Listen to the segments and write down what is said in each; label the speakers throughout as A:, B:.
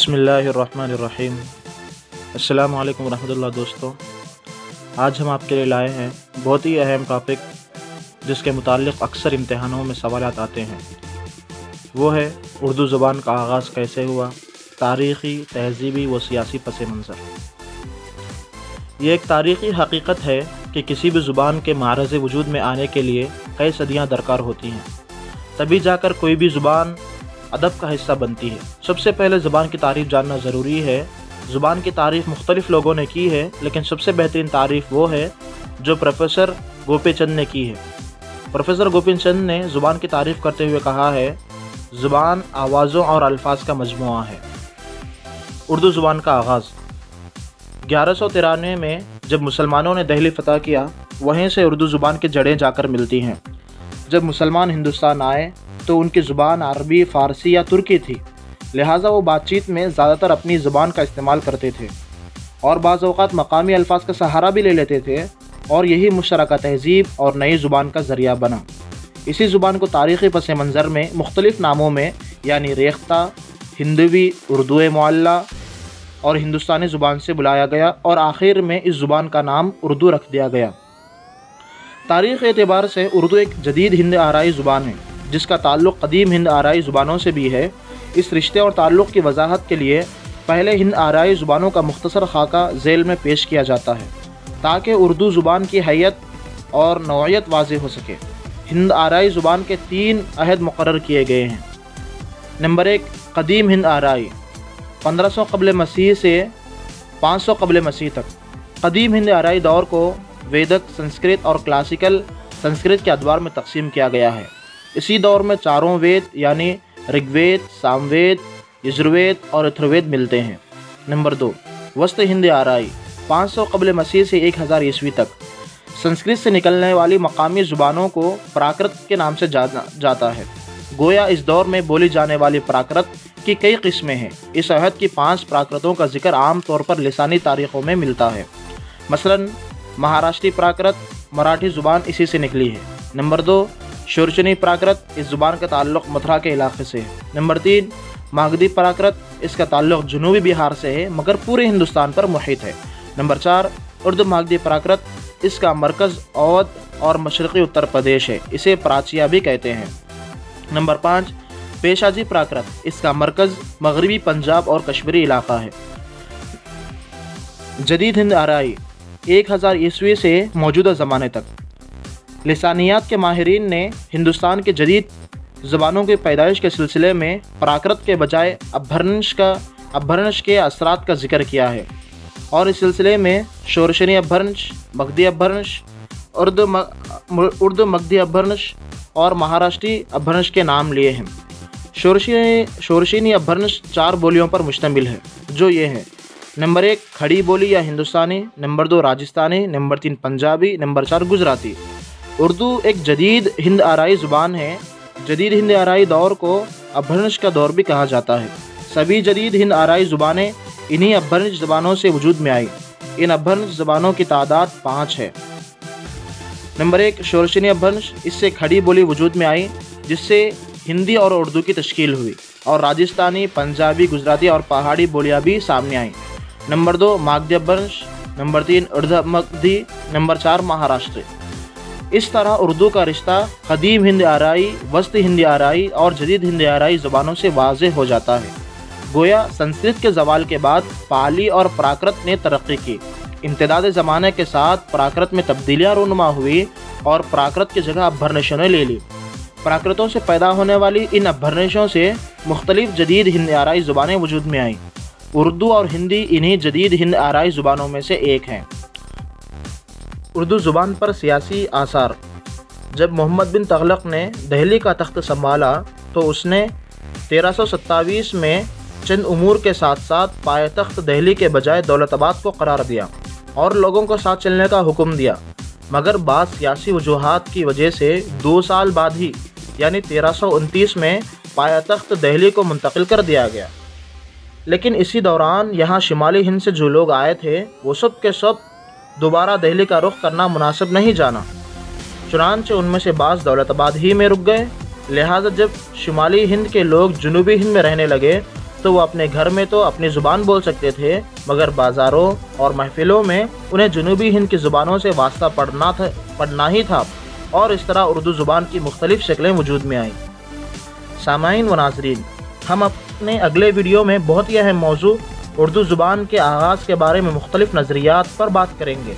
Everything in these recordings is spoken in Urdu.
A: بسم اللہ الرحمن الرحیم۔ السلام علیکم ورحمۃ اللہ۔ دوستوں، آج ہم آپ کے لیے لائے ہیں بہت ہی اہم ٹاپک جس کے متعلق اکثر امتحانوں میں سوالات آتے ہیں۔ وہ ہے اردو زبان کا آغاز کیسے ہوا، تاریخی، تہذیبی و سیاسی پس منظر۔ یہ ایک تاریخی حقیقت ہے کہ کسی بھی زبان کے معرض وجود میں آنے کے لیے کئی صدیاں درکار ہوتی ہیں، تبھی جا کر کوئی بھی زبان ادب کا حصہ بنتی ہے۔ سب سے پہلے زبان کی تعریف جاننا ضروری ہے۔ زبان کی تعریف مختلف لوگوں نے کی ہے، لیکن سب سے بہترین تعریف وہ ہے جو پروفیسر گوپی چند نے کی ہے۔ پروفیسر گوپی چند نے زبان کی تعریف کرتے ہوئے کہا ہے، زبان آوازوں اور الفاظ کا مجموعہ ہے۔ اردو زبان کا آغاز 1193 میں جب مسلمانوں نے دہلی فتح کیا، وہیں سے اردو زبان کی جڑیں جا کر ملتی ہیں۔ جب مسلمان ہندوستان آئے تو ان کی زبان عربی، فارسی یا ترکی تھی، لہٰذا وہ بات چیت میں زیادہ تر اپنی زبان کا استعمال کرتے تھے اور بعض اوقات مقامی الفاظ کا سہارا بھی لے لیتے تھے، اور یہی مشترکہ تہذیب اور نئی زبان کا ذریعہ بنا۔ اسی زبان کو تاریخی پس منظر میں مختلف ناموں میں یعنی ریختہ، ہندوی، اردو معلیٰ اور ہندوستانی زبان سے بلایا گیا، اور آخر میں اس زبان کا نام اردو رکھ دیا گیا۔ تاریخ اعتبار سے اردو ایک جدید ہند آرائی زبان ہے جس کا تعلق قدیم ہند آرائی زبانوں سے بھی ہے۔ اس رشتے اور تعلق کی وضاحت کے لیے پہلے ہند آرائی زبانوں کا مختصر خاکہ ذیل میں پیش کیا جاتا ہے تاکہ اردو زبان کی حیت اور نوعیت واضح ہو سکے۔ ہند آرائی زبان کے 3 عہد مقرر کیے گئے ہیں۔ نمبر 1، قدیم ہند آرائی، 1500 قبل مسیح سے 500 قبل مسیح تک۔ قدیم ہند آرائی دور کو ویدک سنسکرت اور کلاسیکل سنسکرت کے ادوار میں تقسیم کیا گیا ہے۔ اسی دور میں چاروں وید یعنی رگ وید، سام وید، یجروید اور اتھروید ملتے ہیں۔ نمبر 2، وسط ہند آرائی، 500 قبل مسیح سے 1000 عیسوی تک۔ سنسکرت سے نکلنے والی مقامی زبانوں کو پراکرت کے نام سے جانا جاتا ہے۔ گویا اس دور میں بولی جانے والی پراکرت کی کئی قسمیں ہیں۔ اس عہد کی 5 پراکرتوں کا ذکر عام طور پر لسانی تاریخوں میں ملتا ہے۔ مثلاً مہاراشٹری پراکرت، مراٹھی زبان اسی سے نکلی ہے۔ نمبر 2، شورشنی پراکرت، اس زبان کا تعلق متھرا کے علاقے سے ہے۔ نمبر 3، ماگدھی پراکرت، اس کا تعلق جنوبی بہار سے ہے مگر پورے ہندوستان پر محیط ہے۔ نمبر 4، اردو ماگدھی پراکرت، اس کا مرکز اودھ اور مشرقی اتر پردیش ہے، اسے پراچیا بھی کہتے ہیں۔ نمبر 5، پیشاجی پراکرت، اس کا مرکز مغربی پنجاب اور کشمیری علاقہ ہے۔ جدید ہند آرائی، 1000 عیسوی سے موجودہ زمانے تک۔ لسانیات کے ماہرین نے ہندوستان کے جدید زبانوں کی پیدائش کے سلسلے میں پراکرت کے بجائے اپبھرنش کے اثرات کا ذکر کیا ہے، اور اس سلسلے میں شورشنی اپبھرنش، مگدھی اپبھرنش، اردو مگدھی اپبھرنش اور مہاراشٹری اپبھرنش کے نام لیے ہیں۔ شورشنی اپبھرنش 4 بولیوں پر مشتمل ہے، جو یہ ہیں: نمبر 1، کھڑی بولی یا ہندوستانی، number 2، Rajasthani, number 3، Punjabi, number 4، Gujarati. Urdu ایک جدید ہند آرائی زبان ہے۔ جدید ہند آرائی دور کو اپبھرنش کا دور بھی کہا جاتا ہے۔ سبھی جدید ہند آرائی زبانیں انہی اپبھرنش زبانوں سے وجود میں آئی۔ ان اپبھرنش زبانوں کی تعداد 5 ہے۔ نمبر 1، شورشنی اپبھرنش، اس سے کھڑی بولی وجود میں آئی جس سے ہندی اور اردو کی تشکیل ہوئی، اور راجستھانی، پنجابی، گجراتی اور پہاڑی بولیاں بھی سامنے آئیں۔ Number 2، Magadhi Apabhramsha, number 3، Urdu Magadhi, number 4، Maharashtri. اس طرح اردو کا رشتہ قدیم ہند آرائی، وسط ہند آرائی اور جدید ہند آرائی زبانوں سے واضح ہو جاتا ہے۔ گویا سنسکرت کے زوال کے بعد پالی اور پراکرت نے ترقی کی۔ امتداد زمانے کے ساتھ پراکرت میں تبدیلیاں رونما ہوئی اور پراکرت کی جگہ اپبھرنشوں نے لے لی۔ پراکرتوں سے پیدا ہونے والی ان اپبھرنشوں سے مختلف جدید ہند آرائی زبانیں وجود میں آئیں۔ اردو اور ہندی انہی جدید ہند آرائی زبانوں میں سے ایک ہیں۔ اردو زبان پر سیاسی آثار۔ جب محمد بن تغلق نے دہلی کا تخت سنبھالا تو اس نے 1327 میں چند امور کے ساتھ ساتھ پائے تخت دہلی کے بجائے دولت آباد کو قرار دیا اور لوگوں کو ساتھ چلنے کا حکم دیا، مگر بعض سیاسی وجوہات کی وجہ سے 2 سال بعد ہی یعنی 1329 میں پائے تخت دہلی کو منتقل کر دیا گیا۔ لیکن اسی دوران یہاں شمالی ہند سے جو لوگ آئے تھے وہ سب کے سب دوبارہ دہلی کا رخ کرنا مناسب نہیں جانا، چنانچہ ان میں سے بعض دولت آباد ہی میں رک گئے۔ لہٰذا جب شمالی ہند کے لوگ جنوبی ہند میں رہنے لگے تو وہ اپنے گھر میں تو اپنی زبان بول سکتے تھے، مگر بازاروں اور محفلوں میں انہیں جنوبی ہند کی زبانوں سے واسطہ پڑھنا ہی تھا، اور اس طرح اردو زبان کی مختلف شکلیں وجود میں آئیں۔ سامعین و ناظرین، ہم اپنے اگلے ویڈیو میں بہت ہی اہم موضوع اردو زبان کے آغاز کے بارے میں مختلف نظریات پر بات کریں گے۔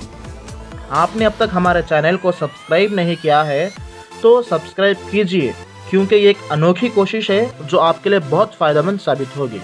A: آپ نے اب تک ہمارے چینل کو سبسکرائب نہیں کیا ہے تو سبسکرائب کیجئے، کیونکہ یہ ایک انوکھی کوشش ہے جو آپ کے لیے بہت فائدہ مند ثابت ہوگی۔